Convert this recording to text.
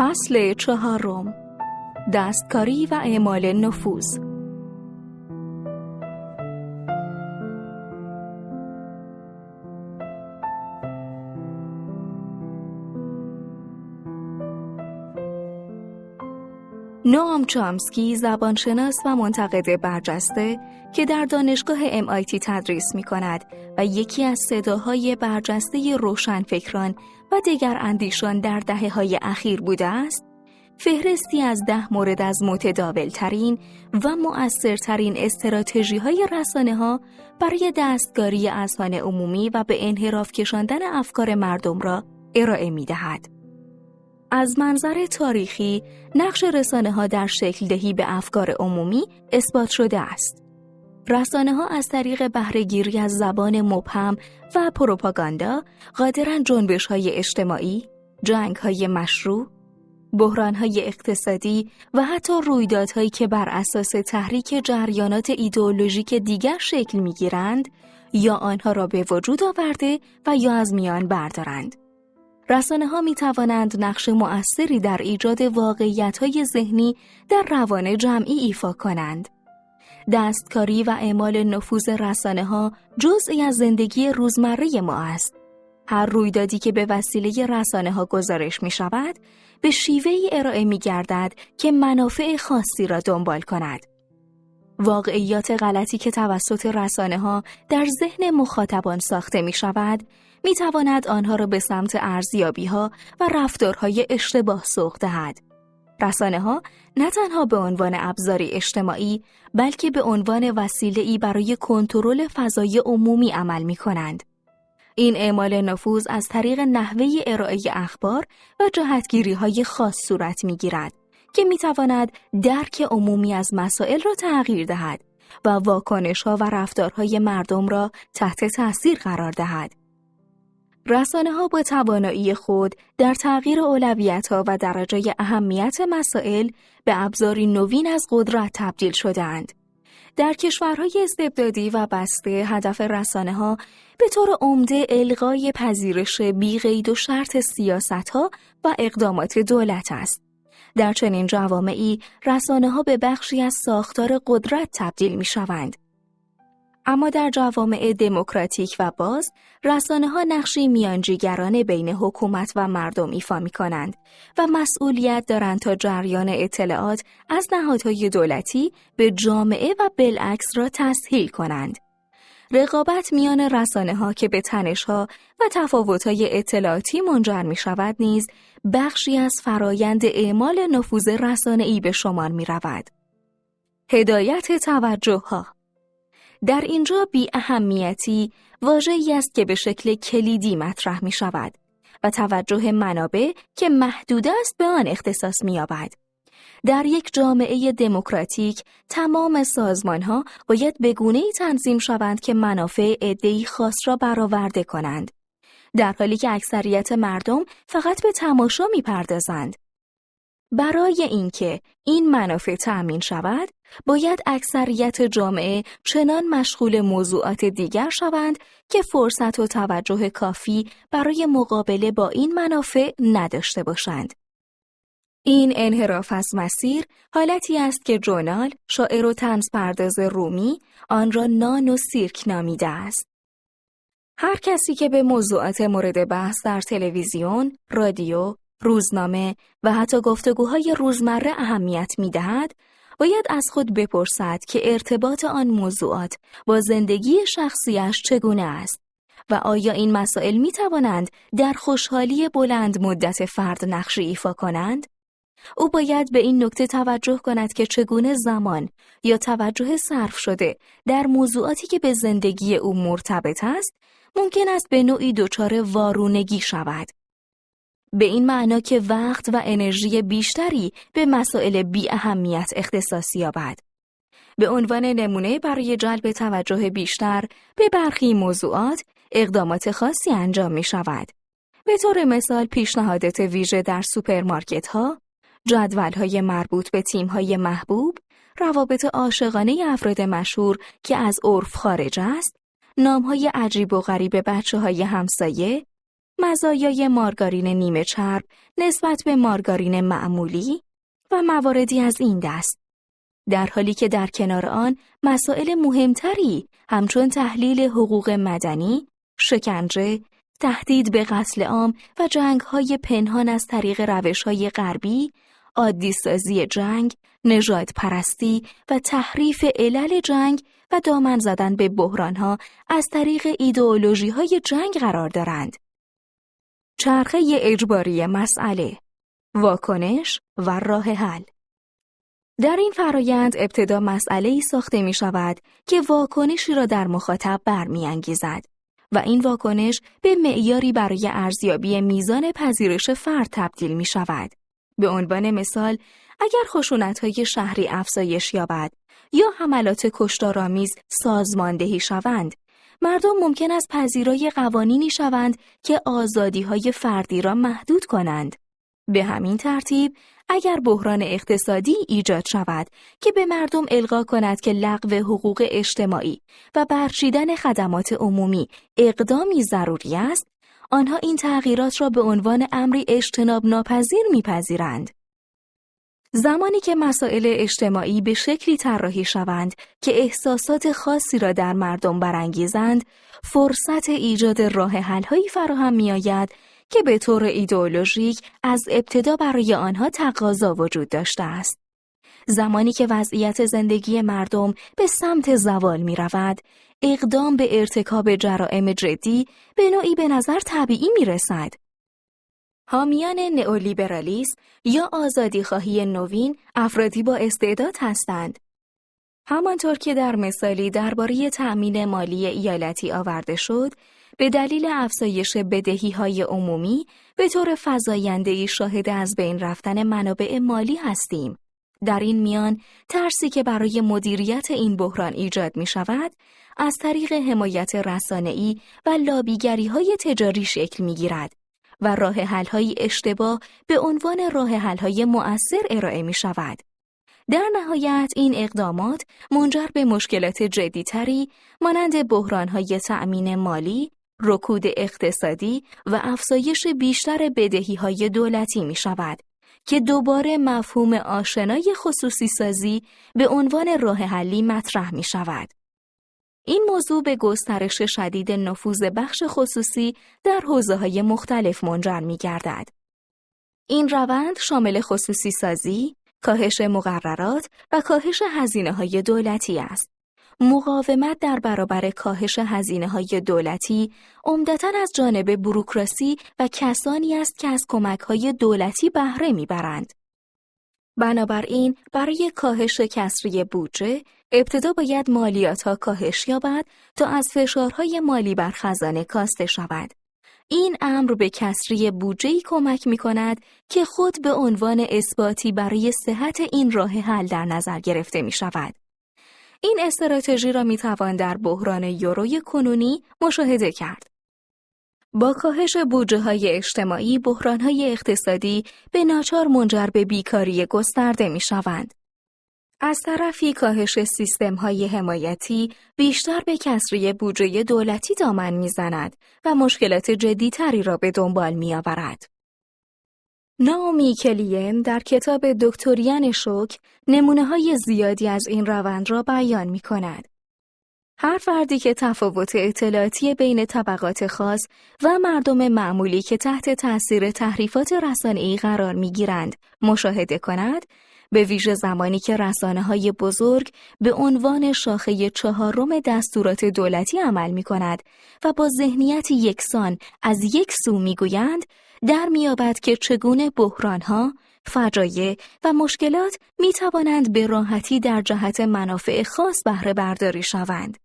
فصل 4. دستکاری و اعمال نفوذ. نوام چامسکی زبانشناس و منتقد برجسته که در دانشگاه MIT تدریس می‌کند و یکی از صداهای برجسته روشنفکران و دیگر اندیشان در دهه‌های اخیر بوده است، فهرستی از 10 مورد از متداول‌ترین و مؤثرترین استراتژی‌های رسانه‌ها برای دستکاری اذهان عمومی و به انحراف کشاندن افکار مردم را ارائه می‌دهد. از منظر تاریخی، نقش رسانه‌ها در شکل دهی به افکار عمومی اثبات شده است. رسانه‌ها از طریق بهره‌گیری از زبان مبهم و پروپاگاندا قادرند جنبش‌های اجتماعی، جنگ‌های مشروع، بحران‌های اقتصادی و حتی رویدادهایی که بر اساس تحریک جریانات ایدئولوژیک دیگر شکل می‌گیرند، یا آنها را به وجود آورده و یا از میان بردارند. رسانه‌ها می‌توانند نقش مؤثری در ایجاد واقعیت‌های ذهنی در روان جمعی ایفا کنند. دستکاری و اعمال نفوذ رسانه‌ها جزئی از زندگی روزمره ما است. هر رویدادی که به وسیله رسانه‌ها گزارش می‌شود، به شیوهی ارائه می‌گردد که منافع خاصی را دنبال کند. واقعیات غلطی که توسط رسانه‌ها در ذهن مخاطبان ساخته می‌شود، می‌تواند آنها را به سمت ارزیابی‌ها و رفتارهای اشتباه سوق دهد. رسانه‌ها نه تنها به عنوان ابزاری اجتماعی، بلکه به عنوان وسیله‌ای برای کنترل فضای عمومی عمل می‌کنند. این اعمال نفوذ از طریق نحوه ارائه اخبار و جهتگیری‌های خاص صورت می‌گیرد که می‌تواند درک عمومی از مسائل را تغییر دهد و واکنش‌ها و رفتارهای مردم را تحت تأثیر قرار دهد. رسانه‌ها با توانایی خود در تغییر اولویت‌ها و درجه اهمیت مسائل به ابزاری نوین از قدرت تبدیل شده‌اند. در کشورهای استبدادی و بسته، هدف رسانه‌ها به طور عمده الغای پذیرش بی قید و شرط سیاست‌ها و اقدامات دولت است. در چنین جوامعی، رسانه‌ها به بخشی از ساختار قدرت تبدیل می‌شوند. اما در جوامع دموکراتیک و باز، رسانه‌ها نقشی میانجیگرانه بین حکومت و مردم ایفا می‌کنند و مسئولیت دارند تا جریان اطلاعات از نهادهای دولتی به جامعه و بالعکس را تسهیل کنند. رقابت میان رسانه‌ها که به تنش‌ها و تفاوت‌های اطلاعاتی منجر می‌شود نیز بخشی از فرایند اعمال نفوذ رسانه‌ای به شمار می‌رود. هدایت توجه‌ها. در اینجا بی اهمیتی واژه‌ای است که به شکل کلیدی مطرح می شود و توجه منابع که محدود است به آن اختصاص می یابد. در یک جامعه دموکراتیک تمام سازمان‌ها باید به گونه‌ای تنظیم شوند که منافع عده‌ای خاص را برآورده کنند، در حالی که اکثریت مردم فقط به تماشا می‌پردازند. برای اینکه این منافع تأمین شود، باید اکثریت جامعه چنان مشغول موضوعات دیگر شوند که فرصت و توجه کافی برای مقابله با این منافع نداشته باشند. این انحراف از مسیر حالتی است که جونال، شاعر و طنزپرداز رومی، آن را نان و سیرک نامیده است. هر کسی که به موضوعات مورد بحث در تلویزیون، رادیو، روزنامه و حتی گفتگوهای روزمره اهمیت می‌دهد، باید از خود بپرسد که ارتباط آن موضوعات با زندگی شخصیش چگونه است و آیا این مسائل می‌توانند در خوشحالی بلند مدت فرد نقشی ایفا کنند؟ او باید به این نکته توجه کند که چگونه زمان یا توجه صرف شده در موضوعاتی که به زندگی او مرتبط است، ممکن است به نوعی دچار وارونگی شود. به این معنا که وقت و انرژی بیشتری به مسائل بی اهمیت اختصاص یابد. به عنوان نمونه برای جلب توجه بیشتر به برخی موضوعات اقدامات خاصی انجام می شود. به طور مثال پیشنهادات ویژه در سوپرمارکت‌ها، جدول‌های مربوط به تیم‌های محبوب، روابط عاشقانه افراد مشهور که از عرف خارج است، نام‌های عجیب و غریب بچه‌های همسایه، مزایای مارگارین نیمه چرب نسبت به مارگارین معمولی و مواردی از این دست، در حالی که در کنار آن مسائل مهمتری همچون تحلیل حقوق مدنی، شکنجه، تهدید به قتل عام و جنگ‌های پنهان از طریق روش‌های غربی، عادی‌سازی جنگ، نژاد پرستی و تحریف علل جنگ و دامن زدن به بحران‌ها از طریق ایدئولوژی‌های جنگ قرار دارند. چرخه اجباری مسئله، واکنش و راه حل. در این فرایند ابتدا مسئله‌ای ساخته می‌شود که واکنشی را در مخاطب برمی‌انگیزد و این واکنش به معیاری برای ارزیابی میزان پذیرش فرد تبدیل می‌شود. به عنوان مثال، اگر خشونت‌های شهری افزایش یابد یا حملات کشتارآمیز سازماندهی شوند، مردم ممکن است پذیرای قوانینی شوند که آزادی‌های فردی را محدود کنند. به همین ترتیب، اگر بحران اقتصادی ایجاد شود که به مردم القا کند که لغو حقوق اجتماعی و برچیدن خدمات عمومی اقدامی ضروری است، آنها این تغییرات را به عنوان امری اجتناب ناپذیر می‌پذیرند. زمانی که مسائل اجتماعی به شکلی طراحی شوند که احساسات خاصی را در مردم برانگیزند، فرصت ایجاد راه حل‌هایی فراهم می‌آید که به طور ایدئولوژیک از ابتدا برای آنها تقاضا وجود داشته است. زمانی که وضعیت زندگی مردم به سمت زوال می‌رود، اقدام به ارتکاب جرائم جدی به نوعی به نظر طبیعی می‌رسد. حامیان نئولیبرالیسم یا آزادیخواهی نوین افرادی با استعداد هستند. همانطور که در مثالی درباره تأمین مالی ایالتی آورده شد، به دلیل افزایش بدهی‌های عمومی به طور فزاینده‌ای شاهد از بین رفتن منابع مالی هستیم. در این میان، ترسی که برای مدیریت این بحران ایجاد می‌شود، از طریق حمایت رسانه‌ای و لابیگری‌های تجاری شکل می‌گیرد و راه حل‌های اشتباه به عنوان راه حل‌های مؤثر ارائه می‌شود. در نهایت این اقدامات منجر به مشکلات جدی‌تری مانند بحران‌های تأمین مالی، رکود اقتصادی و افزایش بیشتر بدهی‌های دولتی می‌شود که دوباره مفهوم آشنای خصوصی سازی به عنوان راه حلی مطرح می‌شود. این موضوع به گسترش شدید نفوذ بخش خصوصی در حوزه‌های مختلف منجر می‌گردد. این روند شامل خصوصی سازی، کاهش مقررات و کاهش هزینه‌های دولتی است. مقاومت در برابر کاهش هزینه‌های دولتی عمدتاً از جانب بوروکراسی و کسانی است که از کمک‌های دولتی بهره می‌برند. بنابراین برای کاهش کسری بودجه، ابتدا باید مالیات‌ها کاهش یابد تا از فشارهای مالی بر خزانه کاسته شود. این امر به کسری بودجه‌ای کمک می‌کند که خود به عنوان اثباتی برای صحت این راه حل در نظر گرفته می‌شود. این استراتژی را می‌توان در بحران یوروی کنونی مشاهده کرد. با کاهش بودجه‌های اجتماعی، بحران‌های اقتصادی به ناچار منجر به بیکاری گسترده می‌شوند. از طرفی کاهش سیستم‌های حمایتی بیشتر به کسری بودجه دولتی دامن می‌زند و مشکلات جدی‌تری را به دنبال می‌آورد. نائومی کلین در کتاب دکتریان شوک نمونه‌های زیادی از این روند را بیان می‌کند. هر فردی که تفاوت اطلاعاتی بین طبقات خاص و مردم معمولی که تحت تأثیر تحریفات رسانه‌ای قرار می‌گیرند مشاهده کند، به ویژه زمانی که رسانه‌های بزرگ به عنوان شاخه چهارم دستورات دولتی عمل می‌کند و با ذهنیت یکسان از یک سو می‌گویند، در می‌یابد که چگونه بحران‌ها، فجایع و مشکلات می‌توانند به راحتی در جهت منافع خاص بهره برداری شوند.